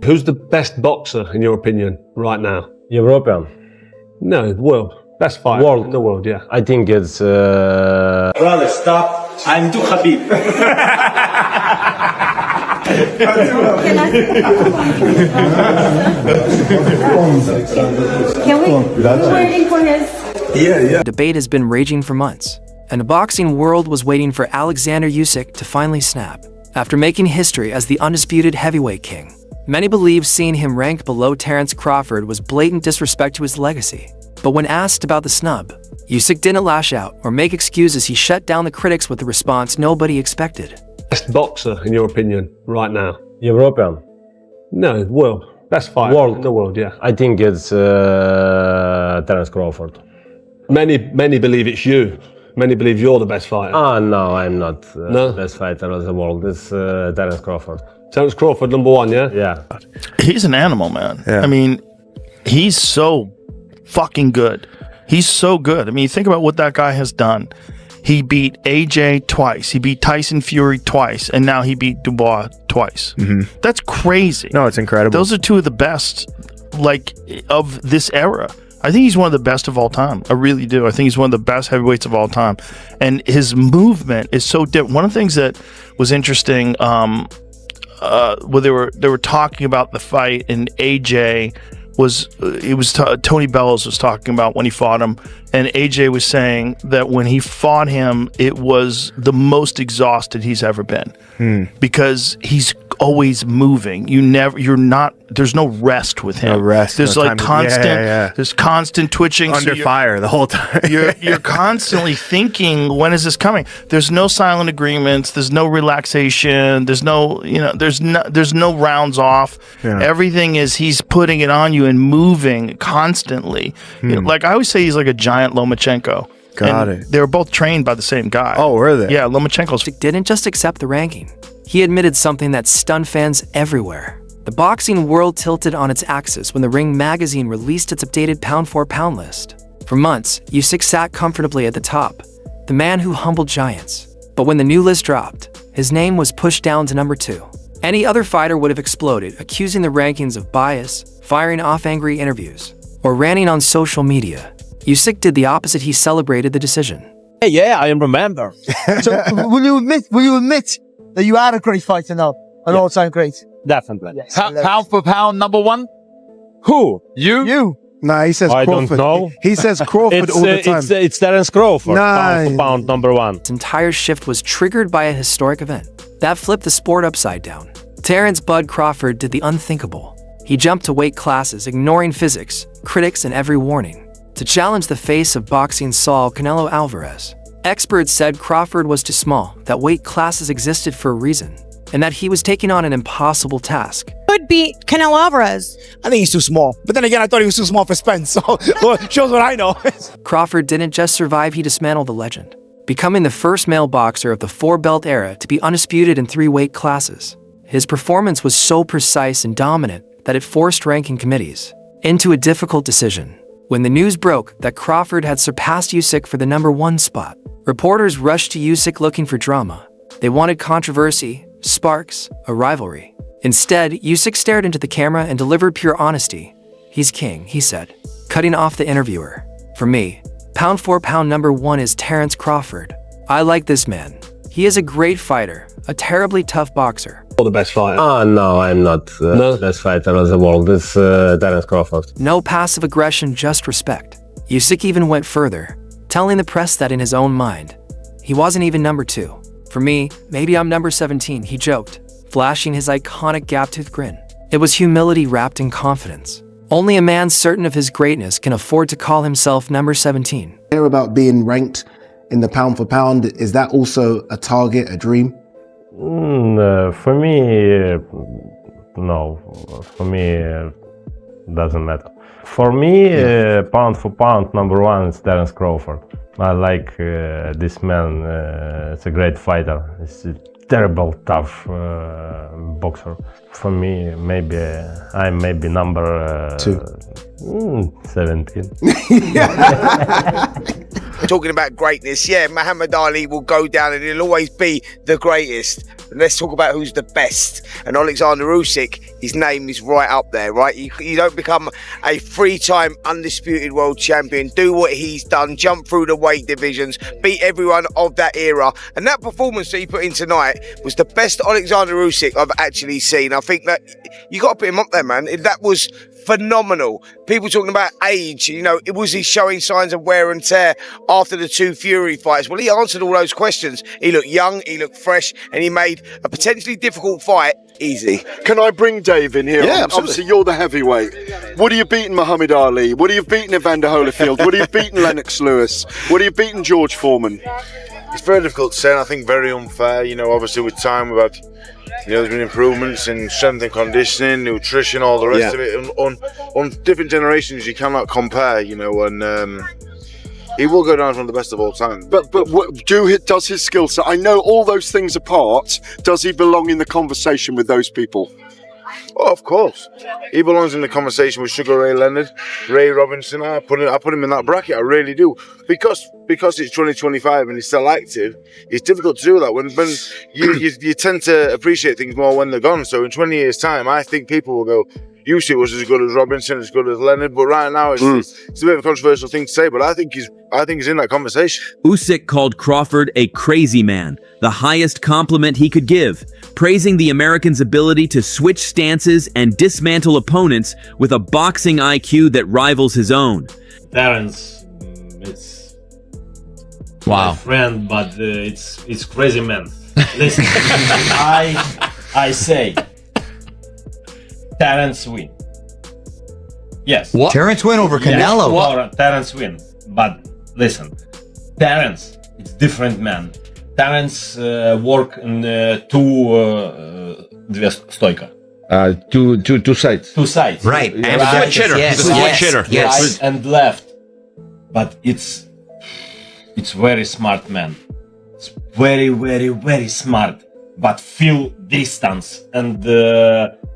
Who's the best boxer, in your opinion, right now? European. No, world. Best fighter World. in the world, yeah. I think it's... Brother, stop. I'm too Khabib. Can we? We're waiting for his. The debate has been raging for months, and the boxing world was waiting for Oleksander Usyk to finally snap. After making history as the undisputed heavyweight king, many believe seeing him ranked below Terence Crawford was blatant disrespect to his legacy. But when asked about the snub, Usyk didn't lash out or make excuses. He shut down the critics with a response nobody expected. Best boxer, in your opinion, right now? European. No, world. Best fighter World. in the world, yeah. I think it's Terence Crawford. Many believe it's you. Many believe you're the best fighter. No, I'm not No? the best fighter of the world. It's Terence Crawford. Terence Crawford, number one, yeah? Yeah. He's an animal, man. Yeah. I mean, he's so fucking good. He's so good. I mean, think about what that guy has done. He beat AJ twice. He beat Tyson Fury twice. And now he beat Dubois twice. That's crazy. No, it's incredible. Those are two of the best, like, of this era. I think he's one of the best of all time. I really do. I think he's one of the best heavyweights of all time. And his movement is so different. One of the things that was interesting, where they were talking about the fight, and AJ was Tony Bellows was talking about when he fought him, and AJ was saying that when he fought him, it was the most exhausted he's ever been because he's always moving. There's no rest with him. No rest. There's no like time to- constant. There's constant twitching. Under fire the whole time. You're constantly thinking, when is this coming? There's no silent agreements. There's no relaxation. There's no rounds off. Yeah. Everything is he's putting it on you and moving constantly. You know, like I always say, he's like a giant Lomachenko. Got And it. They were both trained by the same guy. Oh, were they? Yeah, Lomachenko's. Usyk didn't just accept the ranking. He admitted something that stunned fans everywhere. The boxing world tilted on its axis when the Ring magazine released its updated pound-for-pound list. For months, Usyk sat comfortably at the top, the man who humbled giants. But when the new list dropped, his name was pushed down to number 2. Any other fighter would have exploded, accusing the rankings of bias, firing off angry interviews, or ranting on social media. Usyk did the opposite. He celebrated the decision. Yeah, I remember. So will you admit that you are a great fighter now? An all-time great? Definitely. Yes. Pound for pound, number one? Who? You? Nah, he says I Crawford. don't know. He says Crawford all the time. It's Terence Crawford. Nah. Pound for pound, number one. Its entire shift was triggered by a historic event that flipped the sport upside down. Terence "Bud" Crawford did the unthinkable. He jumped to weight classes, ignoring physics, critics, and every warning, to challenge the face of boxing Saul Canelo Alvarez. Experts said Crawford was too small, that weight classes existed for a reason, and that he was taking on an impossible task. Could beat Canelo Alvarez. I think he's too small. But then again, I thought he was too small for Spence. So well, shows what I know. Crawford didn't just survive, he dismantled the legend, becoming the first male boxer of the 4-belt era to be undisputed in 3 weight classes. His performance was so precise and dominant that it forced ranking committees into a difficult decision. When the news broke that Crawford had surpassed Usyk for the number 1 spot, reporters rushed to Usyk looking for drama. They wanted controversy, sparks, a rivalry. Instead, Usyk stared into the camera and delivered pure honesty. "He's king," he said, cutting off the interviewer. "For me, pound for pound number 1 is Terence Crawford. I like this man. He is a great fighter, a terribly tough boxer." You're the best fighter. No, I'm not No? the best fighter of the world. It's Terence Crawford. No passive aggression, just respect. Usyk even went further, telling the press that in his own mind, he wasn't even number 2. "For me, maybe I'm number 17, he joked, flashing his iconic gap-toothed grin. It was humility wrapped in confidence. Only a man certain of his greatness can afford to call himself number 17. Hear about being ranked in the pound for pound. Is that also a target, a dream? For me, no. For me, doesn't matter. For me, pound for pound, number 1 is Terence Crawford. I like this man. It's a great fighter. He's a terrible, tough boxer. For me, maybe I'm number 17. Talking about greatness, yeah, Muhammad Ali will go down and he'll always be the greatest. let's talk about who's the best. And Oleksander Usyk, his name is right up there, right? You don't become a 3-time undisputed world champion, do what he's done, jump through the weight divisions, beat everyone of that era. And that performance that he put in tonight was the best Oleksander Usyk I've actually seen. I think that you got to put him up there, man. That was phenomenal. People talking about age, was he showing signs of wear and tear after the 2 Fury fights? Well, he answered all those questions. He looked young, he looked fresh, and he made a potentially difficult fight easy. Can I bring Dave in here? Yeah, obviously you're the heavyweight. What are you beating Muhammad Ali? What are you beating Evander Holyfield? What are you beating Lennox Lewis? What are you beating George Foreman? It's very difficult to say, and I think very unfair. Obviously with time we've had, there's been improvements in strength and conditioning, nutrition, all the rest of it. On different generations, you cannot compare, and he will go down as one of the best of all time. But does his skill set, I know all those things apart, does he belong in the conversation with those people? Oh, of course. He belongs in the conversation with Sugar Ray Leonard, Ray Robinson. I put him in that bracket, I really do. Because it's 2025 and he's still active, it's difficult to do that. When you tend to appreciate things more when they're gone. So in 20 years' time, I think people will go, Usyk was as good as Robinson, as good as Leonard, but right now it's a bit of a controversial thing to say, but I think he's in that conversation. Usyk called Crawford a crazy man, the highest compliment he could give, praising the American's ability to switch stances and dismantle opponents with a boxing IQ that rivals his own. Terence, it's my friend, but it's crazy man. Listen, I say Terence win. Yes. What? Terence win over Canelo? Yes, Terence win. But listen, Terence, it's different man. Terence work in две стойка. Two sides. Two sides. Right. And right. Switch hitter. Yes. He's a switch hitter. Yes. Right and left. But it's very smart man. It's very, very, very smart. But feel distance and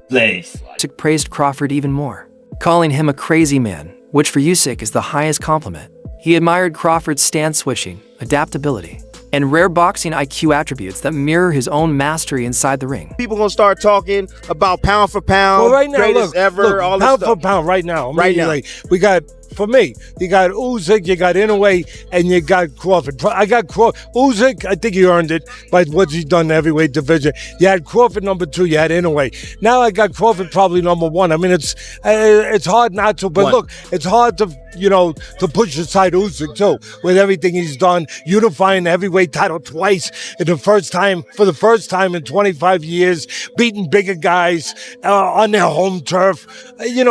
plays. Usyk praised Crawford even more, calling him a crazy man, which for Usyk is the highest compliment. He admired Crawford's stance switching, adaptability, and rare boxing IQ attributes that mirror his own mastery inside the ring. People gonna start talking about pound for pound, well, right now, greatest ever, all this pound stuff. for pound right now. Right now. We got, for me, you got Usyk, you got Inoue, and you got Crawford. I got Crawford. Usyk, I think he earned it by what he's done in the heavyweight division. You had Crawford number 2, you had Inoue. Now I got Crawford probably number 1. I mean, it's hard not to, but look, it's hard to, to push aside Usyk too, with everything he's done, unifying the heavyweight title twice for the first time in 25 years, beating bigger guys on their home turf. You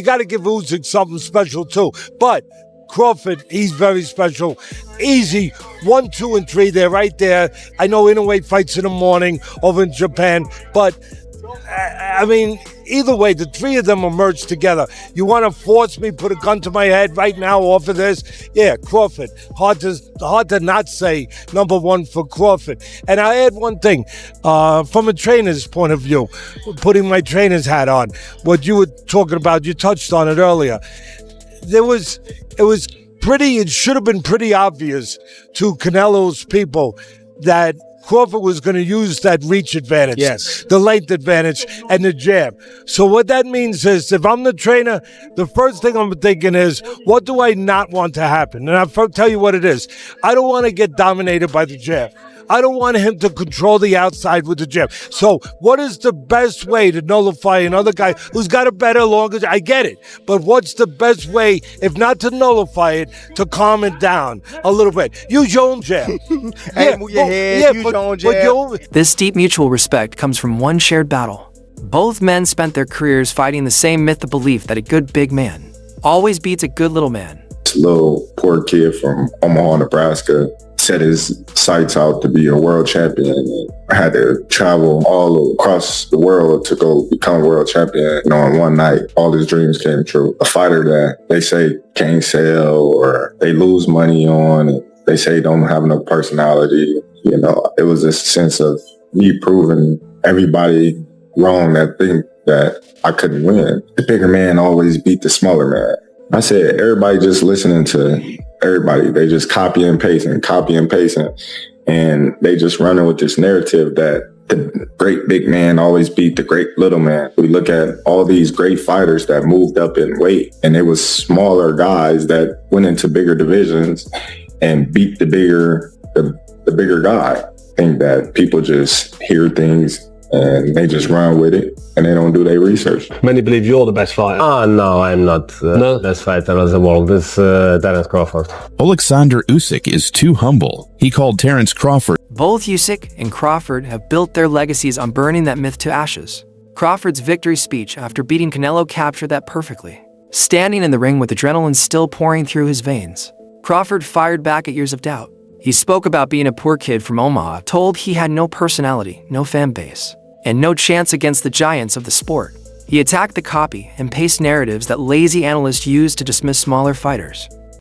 got to give Usyk something special too. But Crawford, he's very special. Easy 1, 2, and 3. They're right there. I know Inoue fights in the morning over in Japan, but I mean, either way, the 3 of them are merged together. You want to force me, put a gun to my head right now off of this? Yeah, Crawford. Hard to not say number 1 for Crawford. And I add one thing, from a trainer's point of view, putting my trainer's hat on, what you were talking about, you touched on it earlier. It should have been pretty obvious to Canelo's people that Crawford was going to use that reach advantage, the length advantage, and the jab. So what that means is, if I'm the trainer, the first thing I'm thinking is, what do I not want to happen? And I'll tell you what it is. I don't want to get dominated by the jab. I don't want him to control the outside with the jab. So what is the best way to nullify another guy who's got a better, longer... I get it. But what's the best way, if not to nullify it, to calm it down a little bit? Use your own jab. Move your head, use your own jab. This deep mutual respect comes from one shared battle. Both men spent their careers fighting the same myth of belief that a good big man always beats a good little man. This little poor kid from Omaha, Nebraska, set his sights out to be a world champion and had to travel all across the world to go become a world champion. In one night, all his dreams came true. A fighter that they say can't sell or they lose money on, and they say don't have enough personality. It was a sense of me proving everybody wrong that think that I couldn't win. The bigger man always beat the smaller man. I said, everybody just listening to everybody. They just copy and pasting. And they just running with this narrative that the great big man always beat the great little man. We look at all these great fighters that moved up in weight, and it was smaller guys that went into bigger divisions and beat the bigger guy. I think that people just hear things and they just run with it and they don't do their research. Many believe you're the best fighter. No, I'm not the best fighter of the world. It's Terence Crawford. Oleksander Usyk is too humble. He called Terence Crawford. Both Usyk and Crawford have built their legacies on burning that myth to ashes. Crawford's victory speech after beating Canelo captured that perfectly. Standing in the ring with adrenaline still pouring through his veins, Crawford fired back at years of doubt. He spoke about being a poor kid from Omaha, told he had no personality, no fan base, and no chance against the giants of the sport. He attacked the copy and paste narratives that lazy analysts use to dismiss smaller fighters.